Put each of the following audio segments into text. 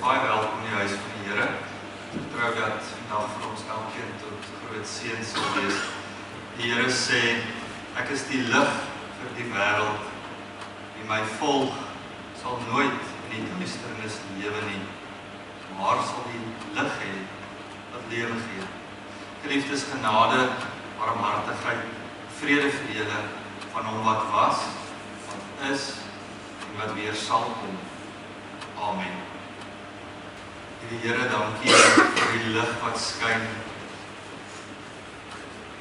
baie welkom in die huis van die Here. Ek vertrou dat vandag vir ons elkeen tot groot seën sal wees. Die Here sê, ek is die lig vir die wêreld. Wie my volg, sal nooit in die duisternis lewe nie, maar sal die lig hê wat lewe gee. Geliefdes, genade, barmhartigheid, vrede vir julle van hom wat was, wat is en wat weer sal kom. Amen. Die Here, dankie vir die lig wat skyn.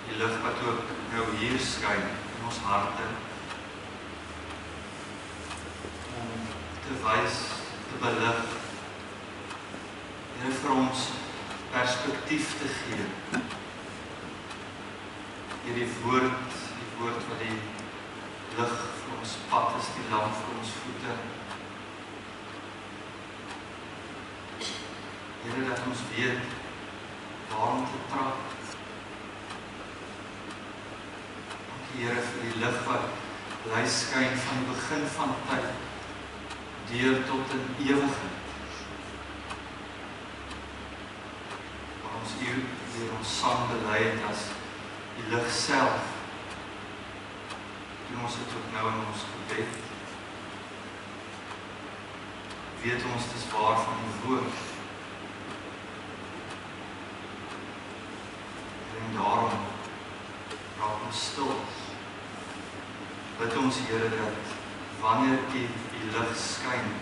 Die lig wat ook nou hier skyn in ons harte. Om te wys, te belig. Here, vir ons perspektief te gee. Hier die woord wat die lig vir ons pad is, die lamp vir ons voete. Here, dat ons weet waarom te trap. Dankie, Here, vir die lig wat bly skyn van die begin van tyd, deur tot in ewigheid. Waar ons hier ons saam bely het as die lig self. Doen ons dit ook nou in ons gebed. Weet ons dis waar van die woord. En daarom raak ons stil. Bid ons, Here, dat wanneer U die lig skyn,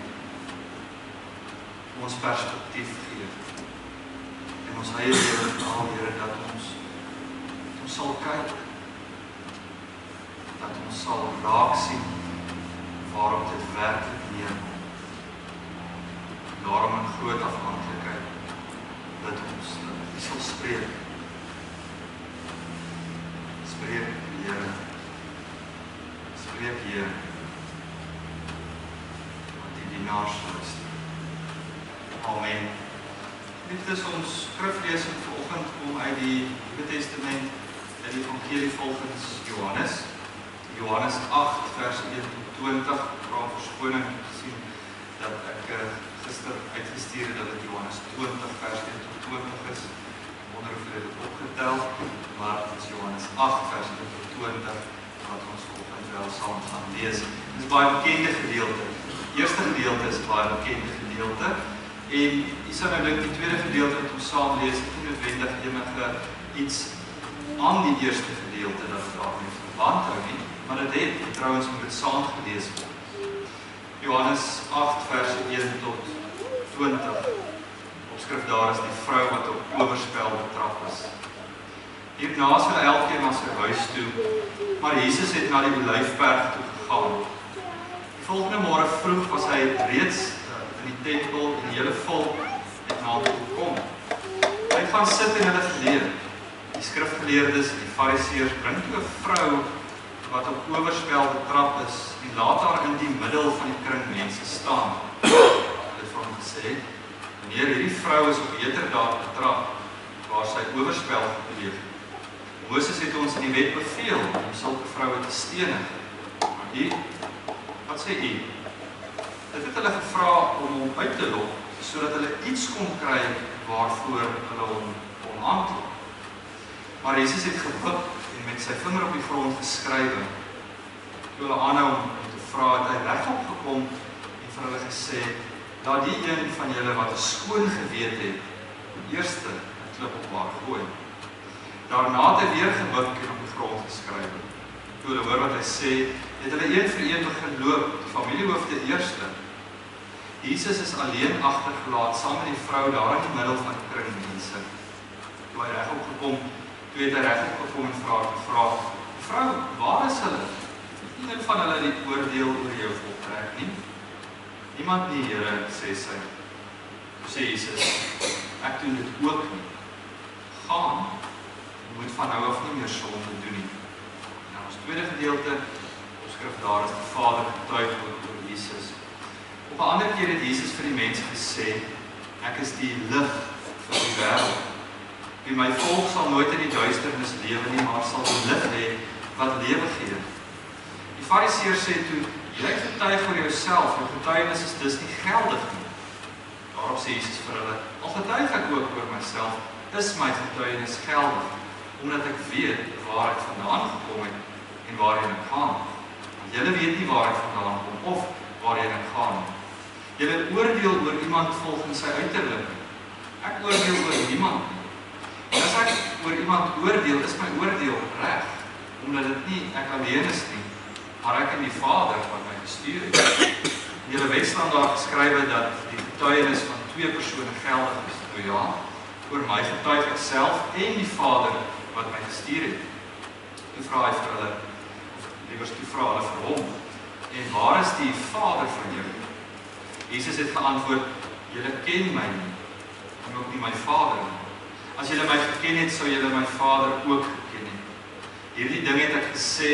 ons perspektief gee. En ons eie lewe veral, Here, dat ons sal kyk, dat ons sal raak sien waarop dit werklik neerkom. Daarom in groot afhanklikheid bid ons dat U sal spreek. Spreek, Here. Spreek, Here. Want die dienaars luister. Amen. Dit is ons skriflesing vanoggend kom uit die Nuwe Testament, uit die Evangelie volgens Johannes. Johannes 8 vers 1 tot 20. Vra verskoning gesien dat ek gister uitgestuur het dat dit Johannes 20 vers 1 tot 20 is. Wonder of julle dit opgetel, maar dit is Johannes 8 vers 1 tot 20 wat ons vanoggend wel saam gaan lees. Dit is baie bekende gedeelte. Die eerste gedeelte is baie bekende gedeelte en jy sal nou dink die tweede gedeelte wat ons saam lees, nie noodwendig enige iets aan die eerste gedeelte dat het daarmee verband hou nie, maar dit het trouwens moet dit saam gelees word. Johannes 8 vers 1 tot 20. Opskrif daar is die vrou wat op oorspel betrap is. Hierna is hulle elkeen na sy huis toe, maar Jesus het na die Olyfberg toe gegaan. Die volgende môre vroeg was hy reeds in die tempel en die hele volk het na hom gekom. Hy het gaan sit en hulle geleer. Die skrifgeleerdes en die fariseërs bring toe 'n vrou wat op oorspel betrap is en laat haar in die middel van die kring mense staan. Hulle het vir hom gesê, meneer, hierdie vrou is op heterdaad betrap waar sy oorspel gepleeg het. Moses het ons in die wet beveel om sulke vroue te stenig. Maar u, wat sê u? Dit het hulle gevra om hom uit te lok, sodat hulle iets kon kry waarvoor hulle hom kon aankla. Maar Jesus het gebuk en met sy vinger op die grond geskrywe. Toe hulle aanhou om te vra, het hy regop gekom en vir hulle gesê, laat die een van julle wat skoon geweet het, die eerste 'n klip op haar gooi. Daarna het hy weer gebuk en op die grond geskrywe. Toe hulle hoor wat hy sê, het hulle een vir een begin loop, die familiehoofde eerste. Jesus is alleen agtergelaat saam met die vrou daar in die middel van die kring mense. Toe hy regop gekom, toe het hy regop gekom en vir haar gevra, vrou, waar is hulle? Het niemand van hulle die oordeel oor jou voltrek nie? Niemand nie, Here, sê sy. Toe sê Jesus, ek doen dit ook nie. Gaan, jy moet van nou af nie meer sonde doen nie. En ons tweede gedeelte, opskrif daar is die Vader getuig oor Jesus. Op 'n ander keer het Jesus vir die mense gesê, ek is die lig vir die wêreld. Wie my volg sal nooit in die duisternis lewe nie, maar sal die lig hê wat lewe gee. Die Fariseërs sê toe, jy getuig vir jouself, jou getuienis is dus nie geldig nie. Daarop sê Jesus vir hulle, al getuig ek ook oor myself, is my getuienis geldig, omdat ek weet waar ek vandaan gekom het en waarheen ek gaan. Want julle weet nie waar ek vandaan kom of waarheen ek gaan. Julle oordeel oor iemand volgens sy uiterlik. Ek oordeel oor niemand nie. En as ek oor iemand oordeel, is my oordeel reg, omdat dit nie ek alleen is nie, maar ek en die Vader wat my gestuur het. In julle wet staan daar geskrywe dat die getuienis van 2 persone geldig is. Nou ja, oor my getuig ek self en die Vader wat my gestuur het. Toe vra hy vir hulle, of liewers toe vra hulle vir hom, en waar is die Vader van julle? Jesus het geantwoord, julle ken my nie, en ook nie my Vader nie. As julle my geken het, sou julle my Vader ook geken het. Hierdie ding het ek gesê,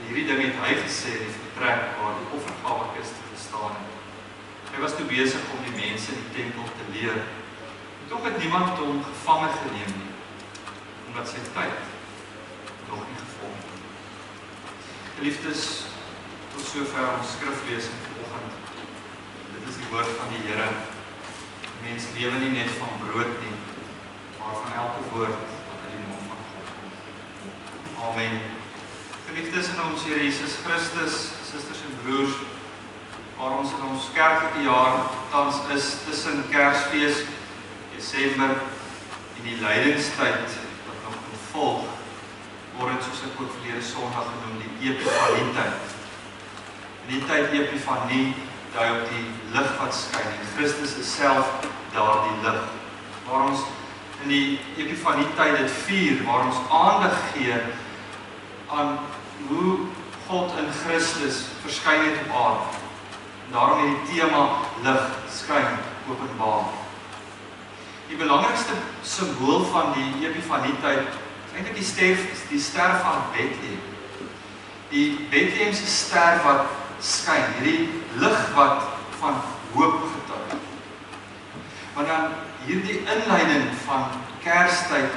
hierdie ding het hy gesê in die vertrek waar die offergawe kiste gestaan het. Hy was toe besig om die mense in die tempel te leer. En tog het niemand hom gevange geneem nie, omdat sy tyd nog nie gevolg het. Geliefdes, tot sover ons skriflesing vanoggend. Dit is die woord van die Here. Mens lewe nie net van brood nie, maar van elke woord wat uit die mond van God kom. Amen. Geliefdes in ons Here Jesus Christus, susters en broers, waar ons in ons kerklike jaar tans is tussen Kersfees, Desember en die lydingstyd wat nog moet volg, word dit soos ek ook verlede Sondag genoem, die Epifanietyd. In die tyd Epifanie dui op die lig wat skyn en Christus is self daar die lig. Waar ons in die Epifanietyd dit vier, waar ons aandag gee aan hoe God in Christus verskyn het op aarde. En daarom het die tema lig skyn openbaar. Die belangrikste simbool van die Epifanietyd is eintlik die ster van Bethlehem. Die Bethlehemse ster wat skyn, hierdie lig wat van hoop getuig. Maar dan hierdie inleiding van Kerstyd,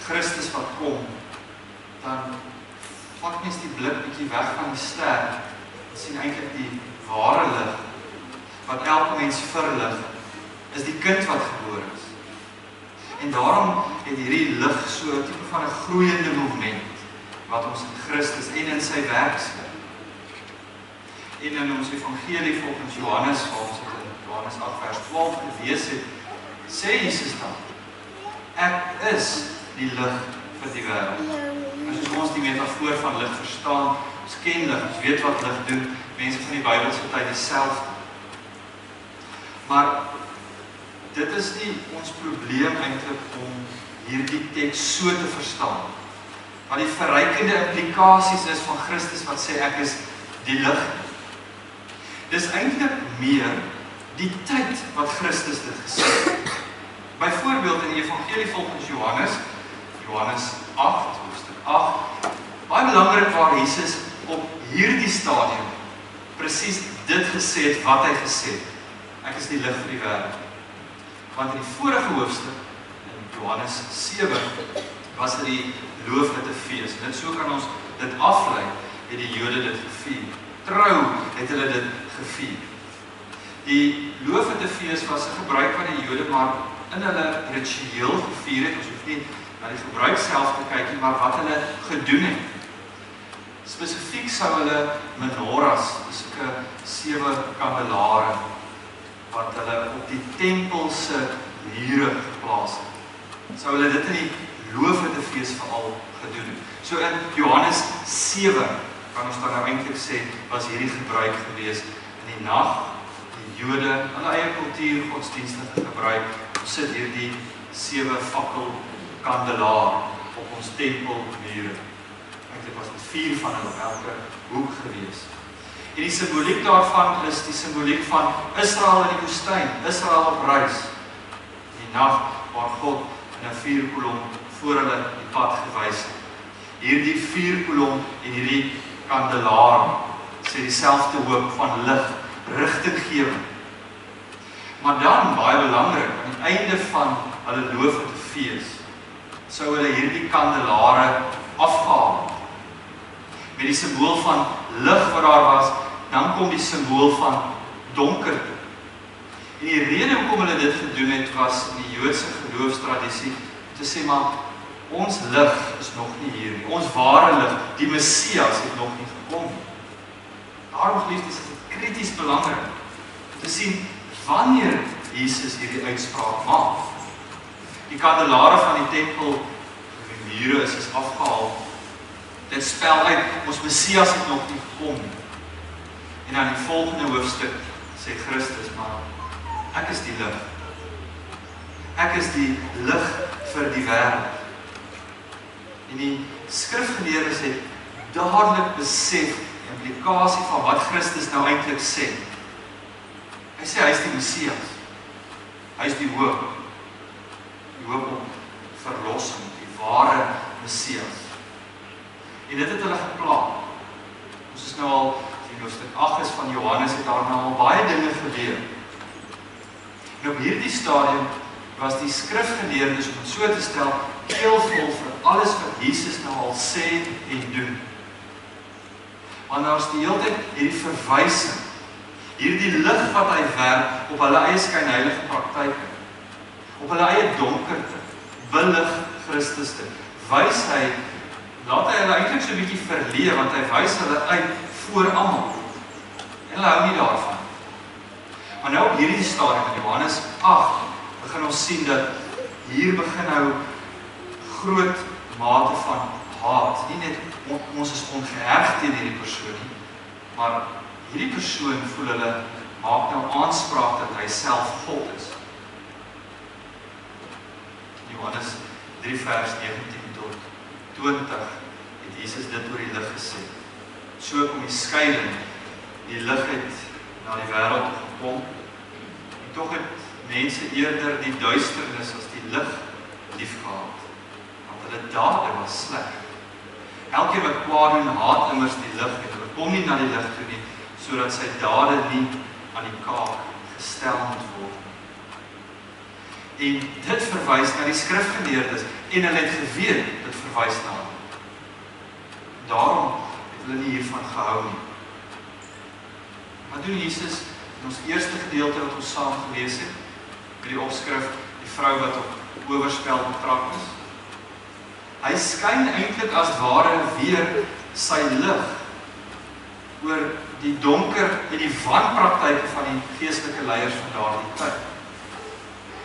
Christus wat kom, dan vat mens die blik bietjie weg van die ster en sien eintlik die ware lig wat elke mens verlig, is die kind wat gebore is. En daarom het hierdie lig so 'n tipe van 'n groeiende moment wat ons in Christus en in sy werk sien. En in ons evangelie volgens Johannes, waar ons in Johannes 8 vers 12 gelees het, sê Jesus dan, ek is die lig vir die wêreld. En soos ons die metafoor van lig verstaan, ons ken lig, ons weet wat lig doen, mense van die Bybelse tyd dieselfde. Maar dit is nie ons probleem eintlik om hierdie teks so te verstaan. Maar die verrykende implikasies is van Christus wat sê ek is die lig. Dis eintlik meer die tyd wat Christus dit gesê het. Byvoorbeeld in die evangelie volgens Johannes 8, hoofstuk 8, baie belangrik waar Jesus op hierdie stadium presies dit gesê het wat hy gesê het. Ek is die lig vir die wêreld. Want in die vorige hoofstuk, in Johannes 7, was dit die loofhuttefees. Net so kan ons dit aflei, het die Jode dit gevier. Trou het hulle dit gevier. Die loofhuttefees was 'n gebruik wat die Jode maar in hulle ritueel gevier het. Ons hoef nie na die gebruik self te kyk nie, maar wat hulle gedoen het. Spesifiek sou hulle menorahs, dis 'n 7 kandelare, wat hulle op die tempelse mure geplaas het. Sou hulle dit in die loofhuttefees veral gedoen het. So in Johannes 7, kan ons dan nou eintlik sê, was hierdie gebruik gewees in die nag, die Jode, hulle eie kultuur, godsdienstige gebruik, ons sit hierdie 7 fakkelkandelaar op ons tempelmure. Eintlik was dit 4 van hulle op elke hoek gewees. En die simboliek daarvan is die simboliek van Israel in die woestyn, Israel op reis. Die nag waar God in 'n vuurkolom voor hulle die pad gewys het. Hierdie vuurkolom en hierdie kandelaar sê dieselfde hoop van lig, rigtinggewing. Maar dan, baie belangrik, aan die einde van hulle loofhuttefees, sou hulle hierdie kandelare afhaal. Met die simbool van lig wat daar was, dan kom die simbool van donkerte. En die rede hoekom hulle dit gedoen het, was in die Joodse geloofstradisie, te sê, maar ons lig is nog nie hier nie. Ons ware lig, die Messias, het nog nie gekom nie. Daarom, geliefdes, is dit krities belangrik om te sien wanneer Jesus hierdie uitspraak maak. Die kandelare van die tempel, die mure is afgehaal. Dit spel uit, ons Messias het nog nie gekom nie. En dan die volgende hoofstuk sê Christus, maar ek is die lig. Ek is die lig vir die wêreld. En die skrifgeleerdes het dadelik besef die implikasie van wat Christus nou eintlik sê. Hy sê hy is die Messias. Hy is die hoop. Die hoop op verlossing, die ware Messias. En dit het hulle geplaag. Ons is nou al, in hoofstuk 8 is van Johannes, het daar nou al baie dinge gebeur. En op hierdie stadium was die skrifgeleerdes, om het so te stel, keelvol vir alles wat Jesus nou al sê en doen. Want daar is die hele tyd hierdie verwysing, hierdie lig wat hy werp op hulle eie skynheilige praktyke, op hulle eie donkerte, belig Christus dit. Wys hy, laat hy hulle eintlik so 'n bietjie verleë, want hy wys hulle uit voor almal. En hulle hou nie daarvan. Maar nou op hierdie stadium in Johannes 8 begin ons sien dat hier begin nou groot mate van haat. Nie net ons is ongeërg teen hierdie persoon nie, maar hierdie persoon voel hulle maak nou aanspraak dat hy self God is. Johannes 3 vers 19 tot 20 het Jesus dit oor die lig gesê. So kom die skeiding, die lig het na die wêreld gekom, en tog het mense eerder die duisternis as die lig liefgehad, want hulle dade was sleg. Elkeen wat kwaad doen, haat immers die lig en hulle kom nie na die lig toe nie, sodat sy dade nie aan die kaak gestel moet word. En dit verwys na die skrifgeleerdes, en hulle het geweet, dit verwys na hulle. Daarom het hulle nie hiervan gehou nie. Wat doen Jesus in ons eerste gedeelte wat ons saam gelees het, met die opskrif, die vrou wat op oorspel betrap is? Hy skyn eintlik as ware weer sy lig oor die donker en die wanpraktyke van die geestelike leiers van daardie tyd.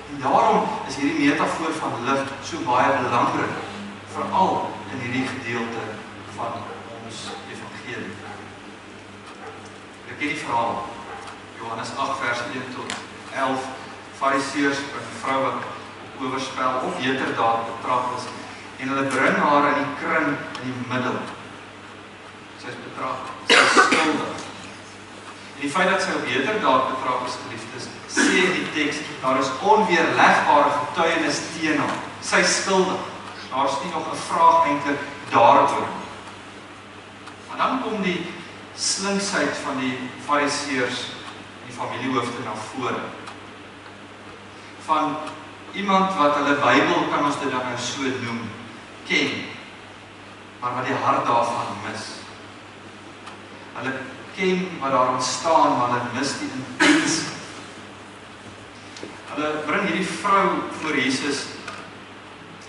En daarom is hierdie metafoor van lig so baie belangrik, veral in hierdie gedeelte van ons evangelie. Ek ken die verhaal, Johannes 8 vers 1 tot 11, Fariseërs en 'n vrou wat op oorspel of heterdaad betrap is, en hulle bring haar in die kring in die middel. Sy is betrap, sy is skuldig. En die feit dat sy op heterdaad betrap is, geliefdes, sê in die teks, daar is onweerlegbare getuienis teen haar. Sy is skuldig. Daar is nie nog 'n vraag eintlik daaroor. Maar dan kom die slinksheid van die Fariseërs, die familiehoofde na vore. Van iemand wat hulle Bybel, kan ons dit dan nou so noem, ken, maar wat die hart daarvan mis. Hulle ken wat daarin staan, maar hulle mis die intensie. Hulle bring hierdie vrou voor Jesus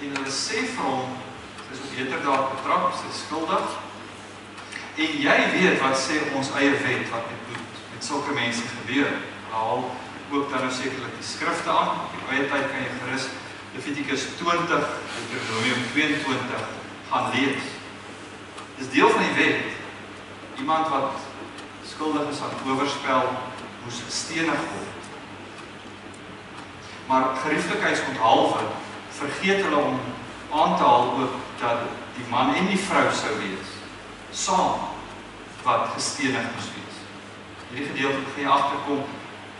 en hulle sê vir hom, sy is op heterdaad betrap, sy is skuldig, en jy weet wat sê ons eie wet, wat met sulke mense gebeur. Haal ook dan nou sekerlik die skrifte aan, op die eie tyd kan jy gerus Levitikus 20, Deuteronomium 22 gaan lees. Dis deel van die wet. Iemand wat skuldig is aan oorspel, moes gestenig word. Maar gerieflikheidsondhalwe vergeet hulle om aan te haal ook dat die man en die vrou sou wees, saam wat gestenig moes wees. Hierdie gedeelte gaan jy agterkom,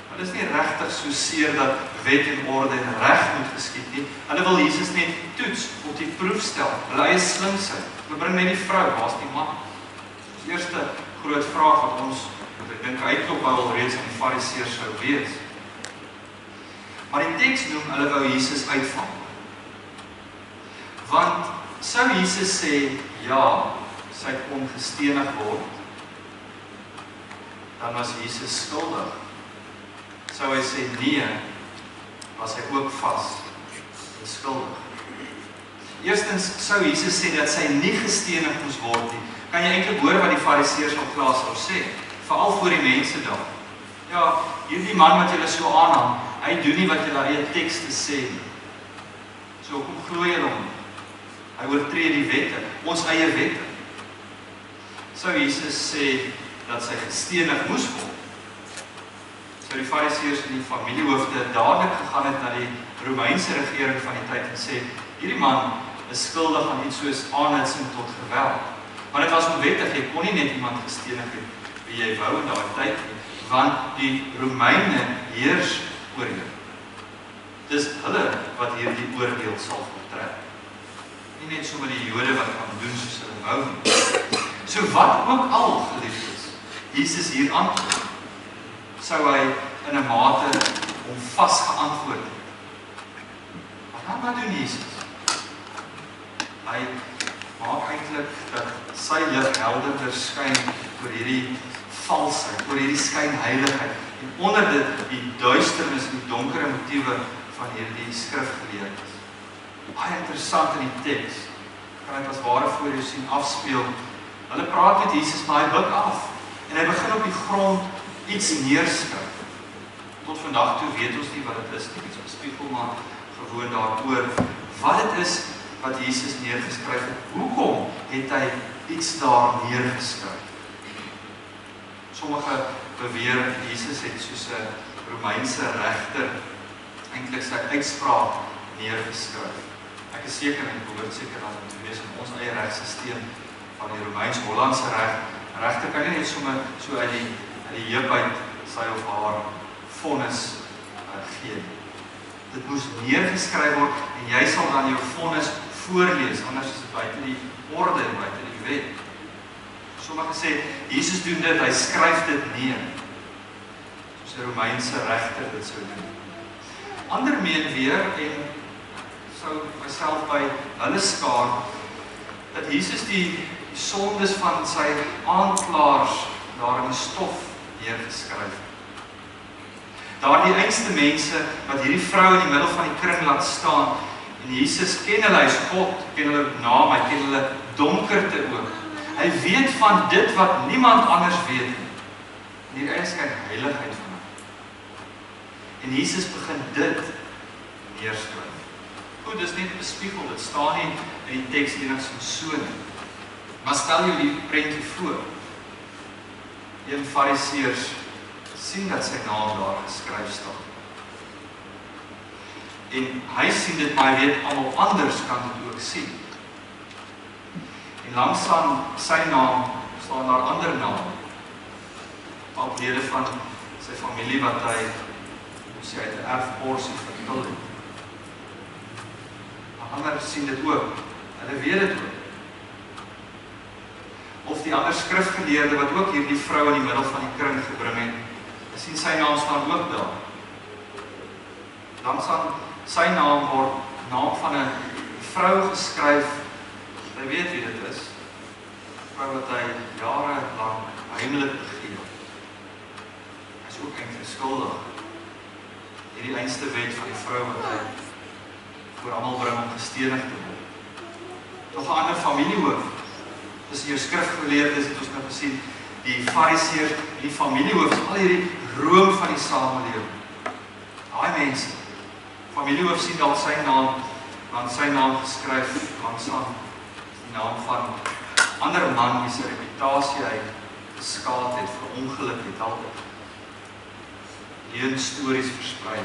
maar dit is nie regtig so seer dat wet en orde en reg moet geskied nie. Hulle wil Jesus net toets, op die proef stel, hulle eie slinksheid. Hulle bring net die vrou, waar is die man? Die eerste groot vraag wat ons, wat ek dink uitklop al reeds aan die Fariseërs sou wees. Maar die teks noem, hulle wou Jesus uitvang. Want sou Jesus sê, ja, sy kon gestenig word, dan was Jesus skuldig. sou hy sê nee, was hy ook vas en skuldig. Eerstens sou Jesus sê dat sy nie gestenig moes word nie. Kan jy eintlik hoor wat die fariseërs op plaas sou sê, veral voor die mense daar. Ja, hierdie man wat julle so aanhang, hy doen nie wat julle eie tekste sê nie. So kom glo julle hom. Hy oortree die wette, ons eie wette. Sou Jesus sê dat sy gestenig moes word. Sou die fariseërs en die familiehoofde dadelik gegaan het na die Romeinse regering van die tyd en sê, hierdie man is skuldig aan iets soos aanhitsing tot geweld. Maar dit was onwettig, jy kon nie net iemand gestenig het wie jy wou in daardie tyd nie, want die Romeine heers oor jou. Dis hulle wat hierdie oordeel sal voltrek. Nie net sommer die Jode wat kan doen soos hulle wou nie. So wat ook al geliefdes, Jesus hier antwoord, sou hy in 'n mate hom vasgeantwoord het. Wat doen Jesus? Hy maak eintlik dat sy lig helderder skyn oor hierdie valsheid, oor hierdie skynheiligheid en onder dit die duisternis en die donkere motiewe van hierdie skrifgeleerdes. Baie interessant in die teks, kan ek as ware voor jou sien afspeel. Hulle praat met Jesus, maar hy buig af en hy begin op die grond iets neerskryf. Tot vandag toe weet ons nie wat dit is nie, ons spiegel maar gewoon daaroor wat dit is wat Jesus neergeskryf het. Hoekom het hy iets daar neergeskryf? Sommige beweer Jesus het soos 'n Romeinse regter eintlik sy uitspraak neergeskryf. Ek is seker en behoort seker dat dit wees in ons eie regstelsel van die Romeins-Hollandse reg. Regter kan nie net sommer so uit die heup uit sy of haar vonnis gee. Dit moes neergeskryf word en jy sal dan jou vonnis voorlees, anders is dit buite die orde en buite die wet. Sommige sê, Jesus doen dit, hy skryf dit neer. Soos 'n Romeinse regter dit sou doen. Ander meen weer, en sou myself by hulle skaar, dat Jesus die sondes van sy aanklaers daar in die stof neergeskryf. Daardie einste mense wat hierdie vrou in die middel van die kring laat staan, en Jesus ken hulle, hy is God, ken hulle naam, hy ken hulle donkerte ook. Hy weet van dit wat niemand anders weet nie. En hier is geen heiligheid van hom. En Jesus begin dit neerskryf. Goed, dis net bespiegel, dit staan nie in die teks enigstens so nie. Maar stel jou die prentjie voor. Een fariseërs sien dat sy naam daar geskryf staan. En hy sien dit, maar hy weet almal anders kan dit ook sien. En langs aan sy naam staan daar ander name. Alrede van sy familie wat hy uit 'n erfporsie verkil het. Maar ander sien dit ook. Hulle weet dit ook. Of die ander skrifgeleerde wat ook hierdie vrou in die middel van die kring gebring het, sien sy naam staan ook daar. Langs aan sy naam word naam van 'n vrou geskryf. Hy weet wie dit is. Vrou wat hy jare lang heimlik begeer. Hy is ook eintlik skuldig. Hierdie einste wet van die vrou wat hy voor almal bring om gestenig te word. Nog 'n ander familiehoof. Dis jou skrifgeleerdes het ons nou gesien, die fariseërs, die familiehoof, al hierdie room van die samelewing. Daai mense, familiehoof sien dalk sy naam, want sy naam geskryf langsaan die naam van ander man wie sy reputasie hy geskaad het, vir ongeluk het al leuenstories versprei,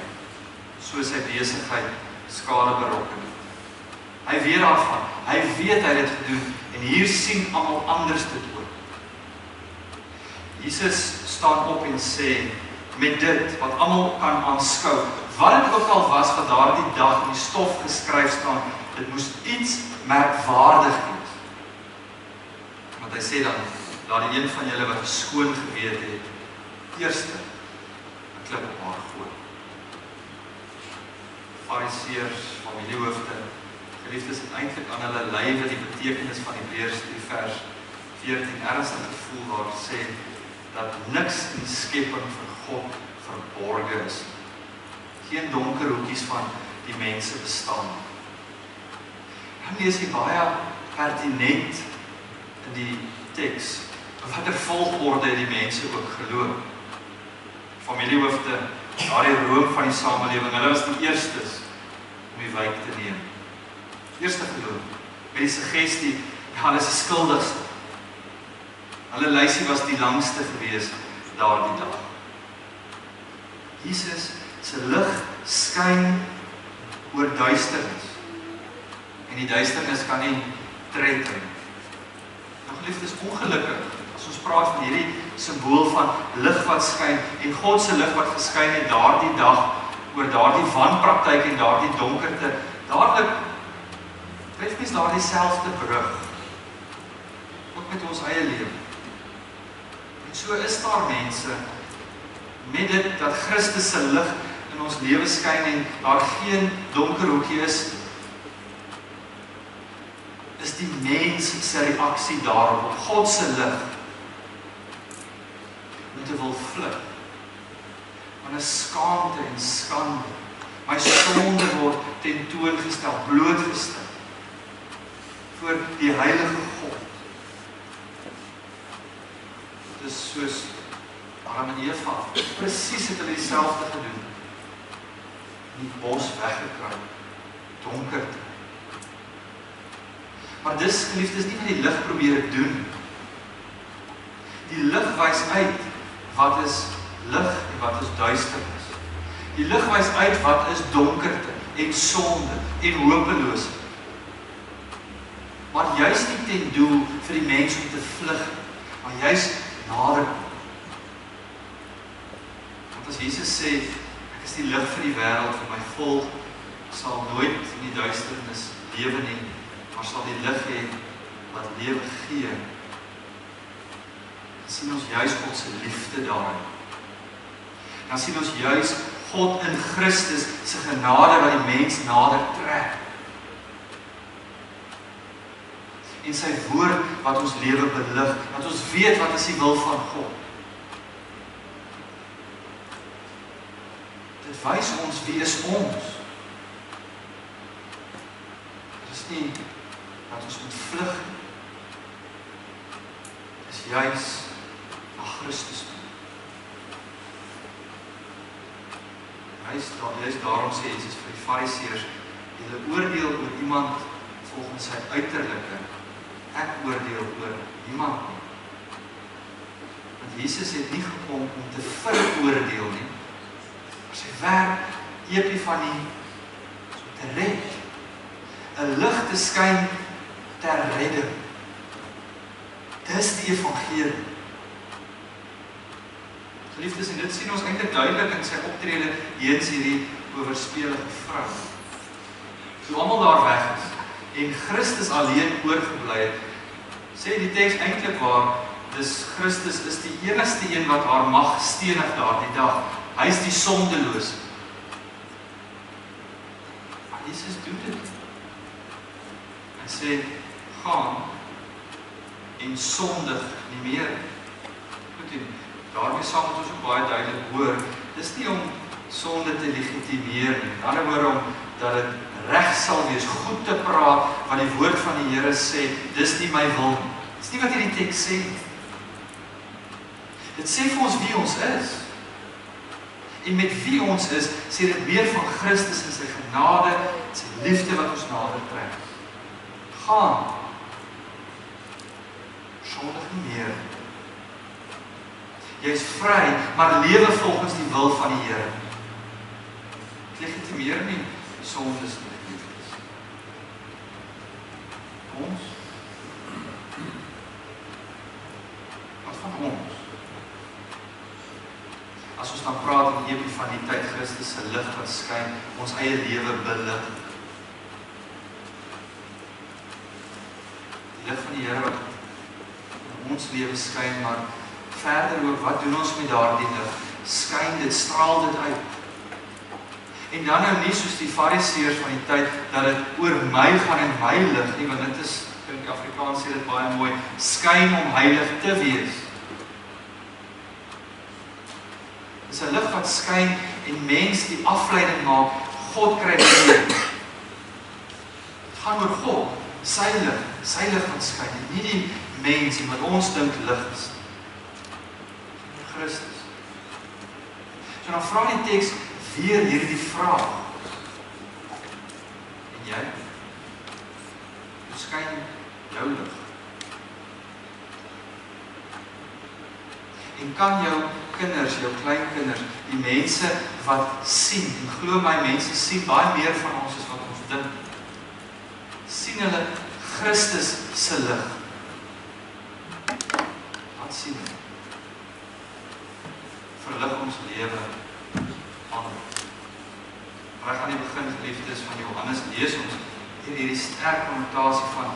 so sy besigheid skade berokken. Hy weet daarvan, hy weet hy het dit gedoen, en hier sien almal anders dit ook. Jesus staan op en sê, met dit wat almal kan aanskou, wat dit ook al was wat daardie dag in die stof geskryf staan, dit moes iets merkwaardig wees. Want hy sê dan, laat die een van julle wat skoon geweet het, eerste 'n klip op haar gooi. Fariseërs, familiehoofde, geliefdes het eintlik aan hulle lywe die betekenis van Hebreërs 3 vers 14 ernstig gevoel waar sê dat niks in die skepping vir God verborge is. Geen donker hoekies van die mense bestaan. Dan lees jy baie pertinent in die teks, watter volgorde het die mense ook geloof. Familiehoofde, daardie room van die samelewing, hulle was die eerstes om die wijk te neem. Eerste geloof, met die suggestie, ja, hulle is die skuldigste. Hulle lysie was die langste gewees daardie dag. Jesus se lig skyn oor duisternis. En die duisternis kan nie tred nie. Nou geliefdes, ongelukkig, as ons praat van hierdie simbool van lig wat skyn, en God se lig wat geskyn het daardie dag, oor daardie wanpraktyk en daardie donkerte, dadelik tref mens daardie selfde brug, ook met ons eie lewe. En so is daar mense, met dit dat Christus se lig in ons lewe skyn en daar geen donker hoekie is die mens se reaksie daarop, op God se lig, om te wil vlug. Want is skaamte en skande, my sonde word tentoongestel, blootgestel, voor die heilige God. Dit is soos Adam en Eva, presies het hulle dieselfde gedoen, in die bos weggekruip, donkerte. Maar dis, geliefdes, nie wat die lig probeer doen. Die lig wys uit wat is lig en wat is duisternis. Die lig wys uit wat is donkerte en sonde en hopeloosheid. Maar juist nie ten doel vir die mens om te vlug, maar juist nader. Want as Jesus sê, ek is die lig vir die wêreld, vir my volk sal nooit in die duisternis lewe nie, maar sal die lig hê wat lewe gee. Dan sien ons juis God se liefde daarin. Dan sien ons juis God in Christus se genade wat die mens nader trek. En sy woord wat ons lewe belig, wat ons weet wat is die wil van God. Dit wys ons wie is ons. Dit is nie dat ons moet vlug. Dit is juis na Christus toe. Juist daarom sê Jesus vir die Fariseërs, julle oordeel oor iemand volgens sy uiterlike, ek oordeel oor niemand nie. Want Jesus het nie gekom om te veroordeel nie, maar sy werk, epifanie, om te red. 'n lig te skyn ter redding. Dis die evangelie. Geliefdes, en dit sien ons eintlik duidelik in sy optrede heens hierdie oorspelige vrou. Toe almal daar weg is en Christus alleen oorgebly het, sê die teks eintlik waar, dis Christus is die enigste een wat haar mag stenig daardie dag. Hy is die sondelose. Maar Jesus doen dit. Hy sê, gaan en sondig nie meer. Goed, en daarmee saam moet ons ook baie duidelik hoor, dis nie om sonde te legitimeer nie. Met ander woorde om dat dit reg sal wees, goed te praat, wat die woord van die Here sê, dis nie my wil nie. Dis nie wat hierdie teks sê. Dit sê vir ons wie ons is. En met wie ons is, sê dit meer van Christus en sy genade, sy liefde wat ons nader trek. Gaan. Sondig nie meer. Jy is vry, maar lewe volgens die wil van die Here. Legitimeer nie sondes nie. Ons? Wat van ons? As ons dan praat in die epifaniteit, Christus se lig wat skyn, ons eie lewe belig. Die lig van die Here wat in ons lewe skyn, maar verder ook, wat doen ons met daardie lig? Skyn dit, straal dit uit. En dan nou nie soos die Fariseërs van die tyd, dat dit oor my gaan en my lig nie, want dit is, in die Afrikaans sê dit baie mooi, skyn om heilig te wees. Dis 'n lig wat skyn en mens die afleiding maak, God kry die eer. Dit gaan oor God, sy lig wat skyn, en nie die mens wat ons dink lig is. Christus. So dan vra die teks weer hierdie vraag. En jy? Hoe skyn jou lig? En kan jou kinders, jou kleinkinders, die mense wat sien, en glo my, mense sien baie meer van ons as wat ons dink, sien hulle Christus se lig? Wat sien hulle? Verlig ons lewe aan. Reg aan die begin, geliefdes, van Johannes lees ons hierdie sterk konnotasie van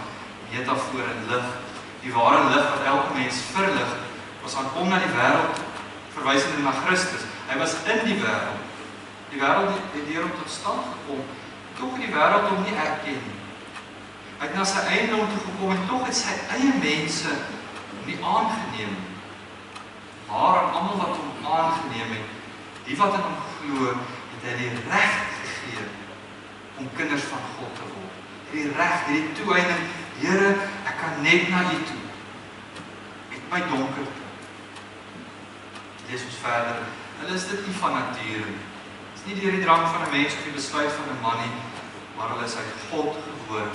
metafoor en lig. Die ware lig wat elke mens verlig, was aan kom na die wêreld, verwysende na Christus. Hy was in die wêreld. Die wêreld het deur hom tot stand gekom, tog het die wêreld hom nie erken nie. Hy het na sy eiendom toe gekom en tog het sy eie mense nie aangeneem nie. Maar aan almal wat hom aangeneem het, die wat in hom glo, het hy die reg gegee om kinders van God te word. Die reg, die toeëning, Here, ek kan net na U toe. Met my donkerte. Lees ons verder. Hulle is dit nie van nature nie. Dit is nie deur die drang van 'n mens of die besluit van 'n man nie, maar hulle is uit God gebore.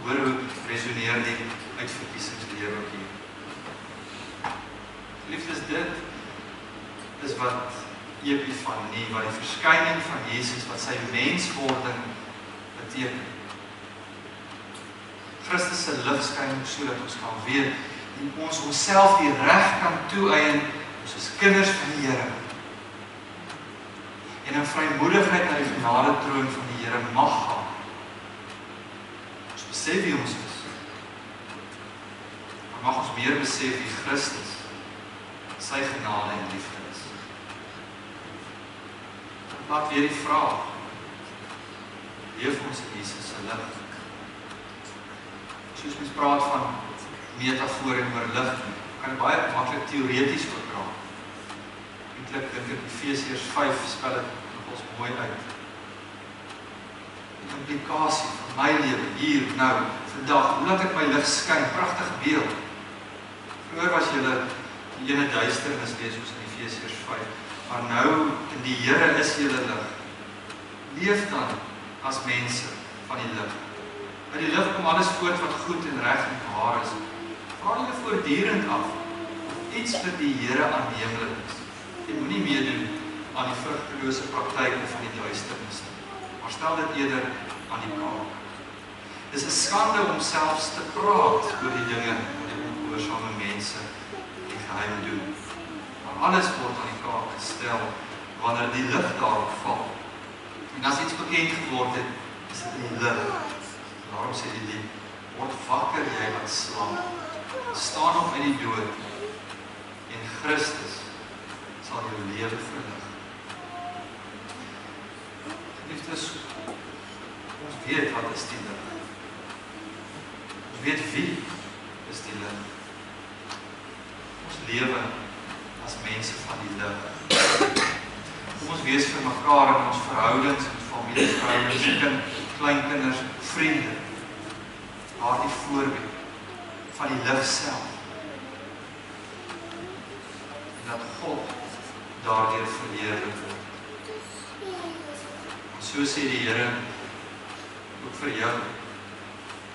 Hoor hoe resoneer die uitverkiesingsleer ook hier. Liefdes, dit is wat Epifanie, wat die verskyning van Jesus, wat sy menswording beteken. Christus se lig skyn sodat ons kan weet en ons onsself die reg kan toeëien, ons is kinders van die Here. En in vrymoedigheid na die genade troon van die Here mag gaan. Ons besef wie ons is. Maar mag ons meer besef wie Christus, sy genade en liefde is. Maak weer die vraag, leef ons in Jesus se lig? Soos mens praat van metafoor en oor lig, kan dit baie maklik teoreties oorpraat. Eintlik dink ek Efesiërs 5 spel dit ons mooi uit. Die implikasie van my lewe hier, nou, vandag, hoe laat ek my lig skyn, pragtig beeld. Vroeger was julle die ene duisternis lees ons in Efesiërs 5, maar nou in die Here is julle lig. Leef dan as mense van die lig. Uit die lig kom alles voort wat goed en reg en waar is. Vra julle voortdurend af of iets vir die Here aanneemlik is. Jy moenie meedoen aan die vrugtelose praktyke van die duisternis nie, maar stel dit eerder aan die kaak. Dis 'n skande om selfs te praat oor die dinge wat die ongehoorsame mense in geheim doen. Maar alles word aan die kaak gestel wanneer die lig daarop val. En as iets bekend geword het, is dit die lig. Daarom sê die lied, word wakker jy wat slaap, staan op uit die dood, en Christus sal jou lewe verlig. Geliefdes, ons weet wat is die lig. Ons weet wie is die lig. Ons lewe as mense van die lig. Kom ons wees vir mekaar in ons verhoudings, in familieverhoudings, kleinkinders, vriende, daardie voorbeeld van die lig self. En dat God daardeur verheerlik word. En so sê die Here ook vir jou,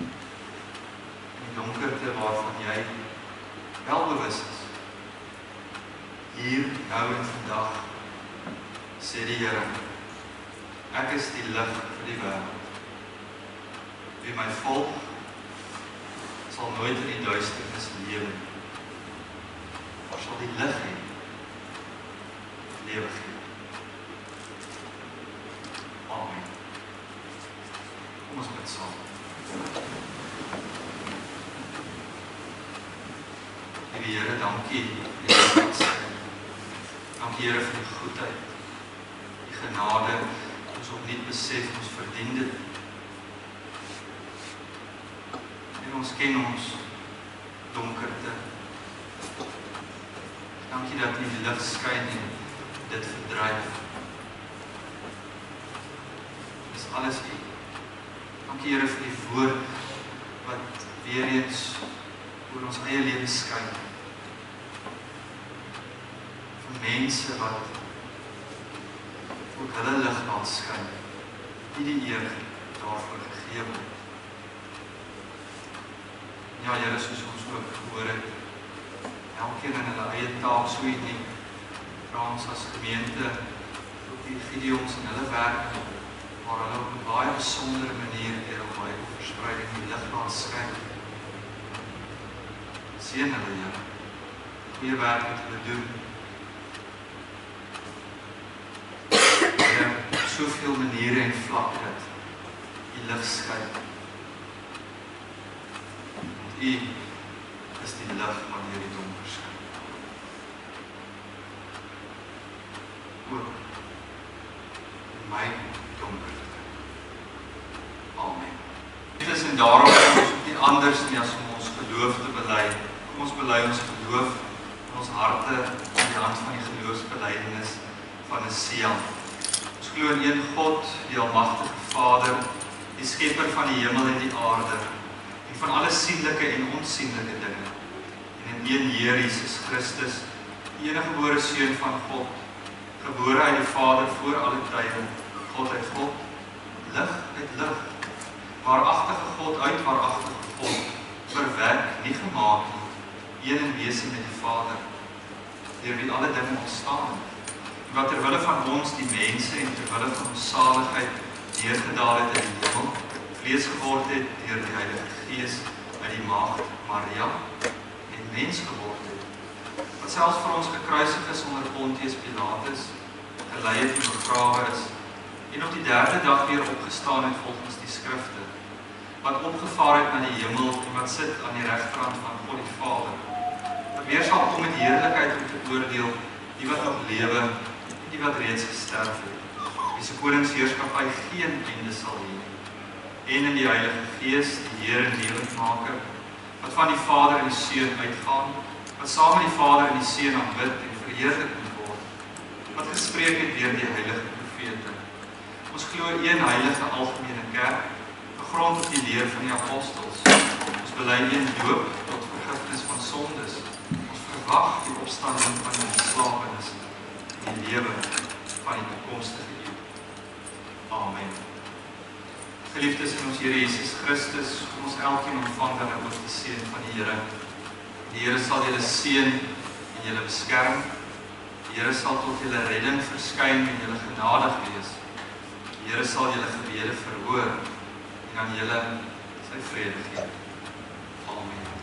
in die donkerte waarvan jy wel bewus is. Hier, nou en vandag, sê die Here, ek is die lig vir die wêreld. Wie my volg, sal nooit in die duisternis lewe, maar sal die lig hê, lewe gee. Amen. Kom ons bid saam. Liewe Here, dankie vir die wetskap. Dankie Here vir die goedheid, die genade, ons opnuut besef, ons verdien dit. En ons ken ons donkerte. Dankie dat U die lig skyn en dit verdryf. Dis alles U. Dankie Here vir die woord wat weer eens oor ons eie lewe skyn. Vir mense wat ook hulle lig laat skyn. U die eer daarvoor gegee word. Ja Here, soos ons ook gehoor het, elkeen in hulle eie taak so uniek, vra ons as gemeente, ook die Gideons en hulle werk, maar hulle op 'n baie besondere manier deur op Bybelverspreiding die lig laat skyn. Seën hulle, Here. Goeie werk wat hulle doen. Here, op soveel maniere en vlakke dat die lig skyn. Want U is die lig wanneer die donker skyn. Ook in my donkerte. Amen. Dit is en daarom is ons ook nie anders nie as om ons geloof te bely. Kom ons bely ons geloof in ons harte aan die hand van die geloofsbelydenis van 'n seël. Ons glo in een God, die almagtige Vader, die skepper van die hemel en die aarde, en van alle sienlike en onsienlike dinge, en in een Heer Jesus Christus, die eniggebore Seun van God, gebore uit die Vader voor alle tye, God uit God, lig uit lig, waaragtige God uit waaragtige God, verwerk, nie gemaak nie, een in wese met die Vader, deur wie alle dinge ontstaan, en wat terwille van ons die mense en terwille van ons saligheid neergedaal het in die hemel, vlees geword het deur die Heilige Gees uit die maagd Maria en mens geword het, wat selfs vir ons gekruisig is onder Pontius Pilatus, gelei het en begrawe is, en op die derde dag weer opgestaan het volgens die skrifte, wat opgevaar het na die hemel en wat sit aan die regterhand van God die Vader, wat weer sal kom met heerlikheid om te oordeel die wat nog lewe en die wat reeds gesterf het, wie se koningsheerskappy geen einde sal hê, en in die Heilige Gees, die Heer en lewendmaker, wat van die Vader en die Seun uitgaan, wat saam met die Vader en die Seun aanbid en verheerlik moet word, wat gespreek het deur die heilige profete. Ons glo een heilige algemene kerk, gegrond op die leer van die apostels. Ons bely een doop tot vergifnis van sondes. Ons verwag die opstanding van die beslaptenis en die lewe van die toekomstige eeu. Amen. Geliefdes in ons Here Jesus Christus, kom ons elkeen ontvang dan ook die seën van die Here. Die Here sal julle seën en julle beskerm. Die Here sal tot julle redding verskyn en julle genadig wees. Die Here sal julle gebede verhoor en aan julle sy vrede gee. Amen.